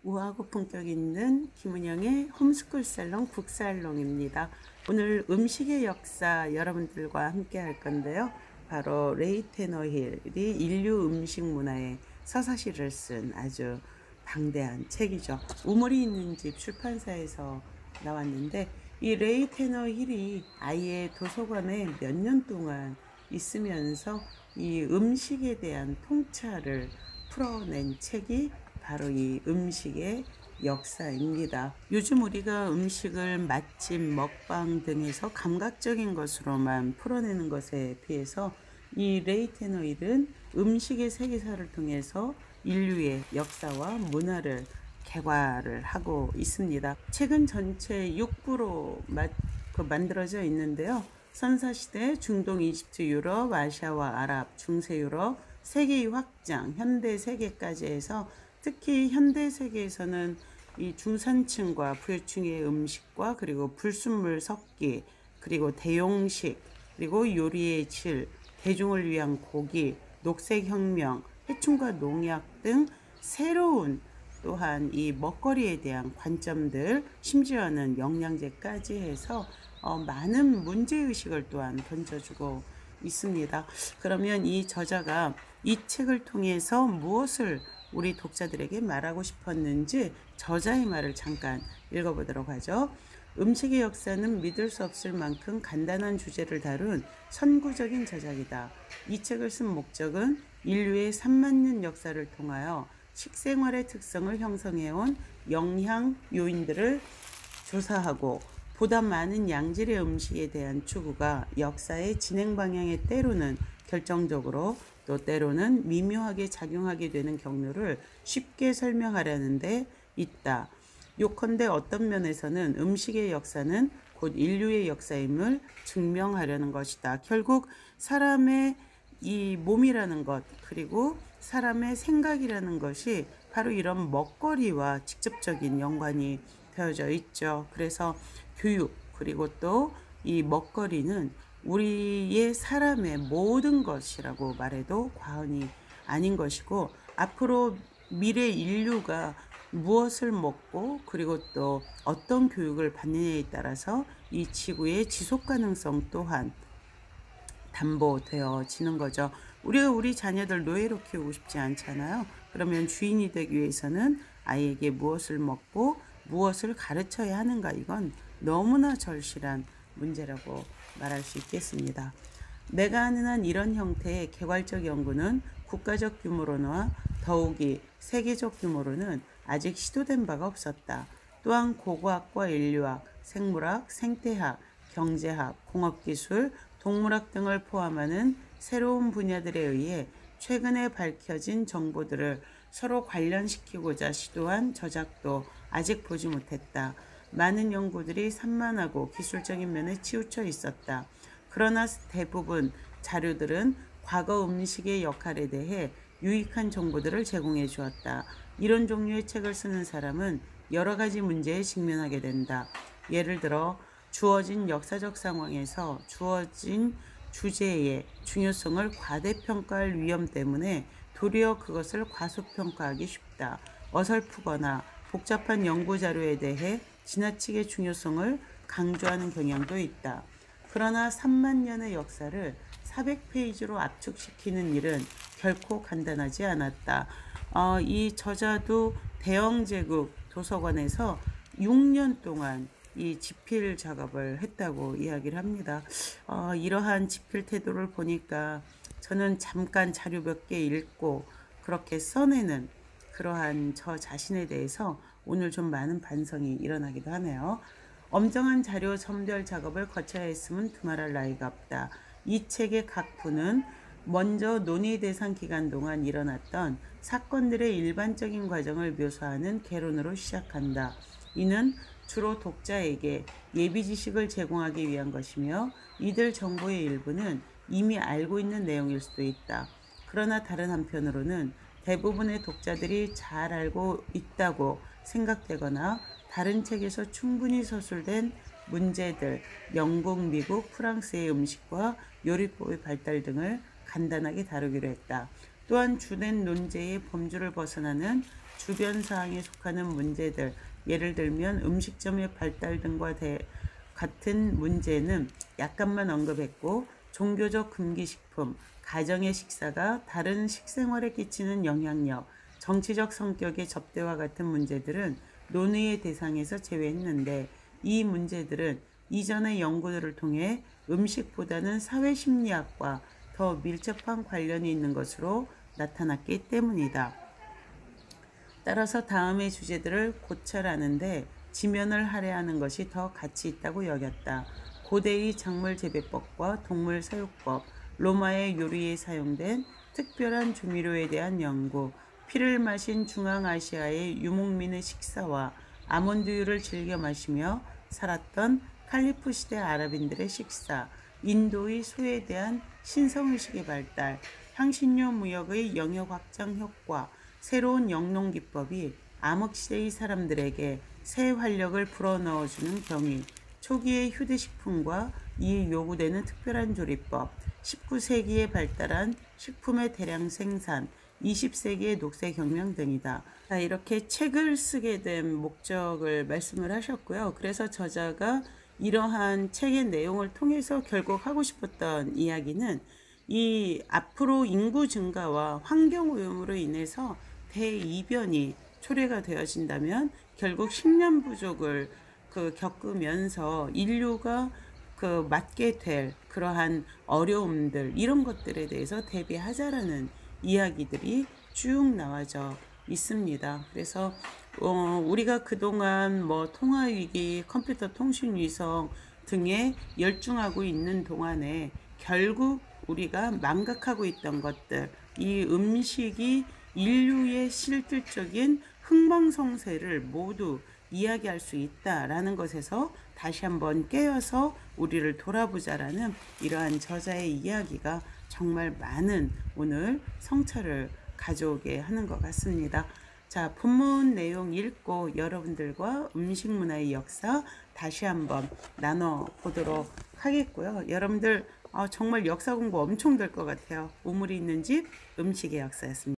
우아하고 품격 있는 김은영의 홈스쿨 살롱 북살롱입니다. 오늘 음식의 역사 여러분들과 함께 할 건데요. 바로 레이 테너힐이 인류 음식 문화의 서사시를 쓴 아주 방대한 책이죠. 우물이 있는 집 출판사에서 나왔는데, 이 레이 테너힐이 아예 도서관에 몇 년 동안 있으면서 이 음식에 대한 통찰을 풀어낸 책이 바로 이 음식의 역사입니다. 요즘 우리가 음식을 맛집, 먹방 등에서 감각적인 것으로만 풀어내는 것에 비해서 이 레이 테너일은 음식의 세계사를 통해서 인류의 역사와 문화를 개괄을 하고 있습니다. 책은 전체 6부로 만들어져 있는데요. 선사시대, 중동, 이집트, 유럽, 아시아와 아랍, 중세 유럽, 세계의 확장, 현대 세계까지 해서 특히 현대 세계에서는 이 중산층과 부유층의 음식과 그리고 불순물 섞기, 그리고 대용식, 그리고 요리의 질, 대중을 위한 고기, 녹색혁명, 해충과 농약 등 새로운 또한 이 먹거리에 대한 관점들, 심지어는 영양제까지 해서 많은 문제의식을 또한 던져주고 있습니다. 그러면 이 저자가 이 책을 통해서 무엇을 우리 독자들에게 말하고 싶었는지 저자의 말을 잠깐 읽어보도록 하죠. 음식의 역사는 믿을 수 없을 만큼 간단한 주제를 다룬 선구적인 저작이다. 이 책을 쓴 목적은 인류의 3만 년 역사를 통하여 식생활의 특성을 형성해온 영향 요인들을 조사하고 보다 많은 양질의 음식에 대한 추구가 역사의 진행 방향에 때로는 결정적으로 또 때로는 미묘하게 작용하게 되는 경로를 쉽게 설명하려는 데 있다. 요컨대 어떤 면에서는 음식의 역사는 곧 인류의 역사임을 증명하려는 것이다. 결국 사람의 이 몸이라는 것, 그리고 사람의 생각이라는 것이 바로 이런 먹거리와 직접적인 연관이 되어져 있죠. 그래서 교육, 그리고 또 이 먹거리는 우리의 사람의 모든 것이라고 말해도 과언이 아닌 것이고, 앞으로 미래 인류가 무엇을 먹고 그리고 또 어떤 교육을 받느냐에 따라서 이 지구의 지속 가능성 또한 담보되어지는 거죠. 우리가 우리 자녀들 노예로 키우고 싶지 않잖아요. 그러면 주인이 되기 위해서는 아이에게 무엇을 먹고 무엇을 가르쳐야 하는가, 이건 너무나 절실한 문제라고 말할 수 있겠습니다. 내가 아는 한 이런 형태의 개괄적 연구는 국가적 규모로나 더욱이 세계적 규모로는 아직 시도된 바가 없었다. 또한 고고학과 인류학, 생물학, 생태학, 경제학, 공업기술, 동물학 등을 포함하는 새로운 분야들에 의해 최근에 밝혀진 정보들을 서로 관련시키고자 시도한 저작도 아직 보지 못했다. 많은 연구들이 산만하고 기술적인 면에 치우쳐 있었다. 그러나 대부분 자료들은 과거 음식의 역할에 대해 유익한 정보들을 제공해 주었다. 이런 종류의 책을 쓰는 사람은 여러 가지 문제에 직면하게 된다. 예를 들어 주어진 역사적 상황에서 주어진 주제의 중요성을 과대평가할 위험 때문에 도리어 그것을 과소평가하기 쉽다. 어설프거나 복잡한 연구 자료에 대해 지나치게 중요성을 강조하는 경향도 있다. 그러나 3만 년의 역사를 400페이지로 압축시키는 일은 결코 간단하지 않았다. 이 저자도 대영제국 도서관에서 6년 동안 이 집필 작업을 했다고 이야기를 합니다. 이러한 집필 태도를 보니까 저는 잠깐 자료 몇 개 읽고 그렇게 써내는 그러한 저 자신에 대해서 오늘 좀 많은 반성이 일어나기도 하네요. 엄정한 자료 선별 작업을 거쳐야 했음은 두말할 나위가 없다. 이 책의 각 부는 먼저 논의 대상 기간 동안 일어났던 사건들의 일반적인 과정을 묘사하는 개론으로 시작한다. 이는 주로 독자에게 예비 지식을 제공하기 위한 것이며 이들 정보의 일부는 이미 알고 있는 내용일 수도 있다. 그러나 다른 한편으로는 대부분의 독자들이 잘 알고 있다고 생각되거나 다른 책에서 충분히 서술된 문제들, 영국, 미국, 프랑스의 음식과 요리법의 발달 등을 간단하게 다루기로 했다. 또한 주된 논제의 범주를 벗어나는 주변 사항에 속하는 문제들, 예를 들면 음식점의 발달 등과 같은 문제는 약간만 언급했고, 종교적 금기식품, 가정의 식사가 다른 식생활에 끼치는 영향력, 정치적 성격의 접대와 같은 문제들은 논의의 대상에서 제외했는데, 이 문제들은 이전의 연구들을 통해 음식보다는 사회심리학과 더 밀접한 관련이 있는 것으로 나타났기 때문이다. 따라서 다음의 주제들을 고찰하는데 지면을 할애하는 것이 더 가치 있다고 여겼다. 고대의 작물 재배법과 동물 사육법, 로마의 요리에 사용된 특별한 조미료에 대한 연구, 피를 마신 중앙아시아의 유목민의 식사와 아몬드유를 즐겨 마시며 살았던 칼리프 시대 아랍인들의 식사, 인도의 소에 대한 신성의식의 발달, 향신료 무역의 영역 확장 효과, 새로운 영농기법이 암흑시대의 사람들에게 새 활력을 불어넣어주는 경위, 초기의 휴대식품과 이에 요구되는 특별한 조리법, 19세기에 발달한 식품의 대량 생산, 20세기의 녹색혁명 등이다. 자, 이렇게 책을 쓰게 된 목적을 말씀을 하셨고요. 그래서 저자가 이러한 책의 내용을 통해서 결국 하고 싶었던 이야기는 이 앞으로 인구 증가와 환경오염으로 인해서 대이변이 초래가 되어진다면 결국 식량 부족을 겪으면서 인류가 맞게 될 그러한 어려움들, 이런 것들에 대해서 대비하자라는 이야기들이 쭉 나와져 있습니다. 그래서 우리가 그동안 뭐 통화위기, 컴퓨터 통신위성 등에 열중하고 있는 동안에 결국 우리가 망각하고 있던 것들, 이 음식이 인류의 실질적인 흥망성쇠를 모두 이야기할 수 있다라는 것에서 다시 한번 깨어서 우리를 돌아보자라는 이러한 저자의 이야기가 정말 많은 오늘 성찰을 가져오게 하는 것 같습니다. 자, 본문 내용 읽고 여러분들과 음식 문화의 역사 다시 한번 나눠보도록 하겠고요. 여러분들 정말 역사 공부 엄청 될 것 같아요. 우물이 있는 집 음식의 역사였습니다.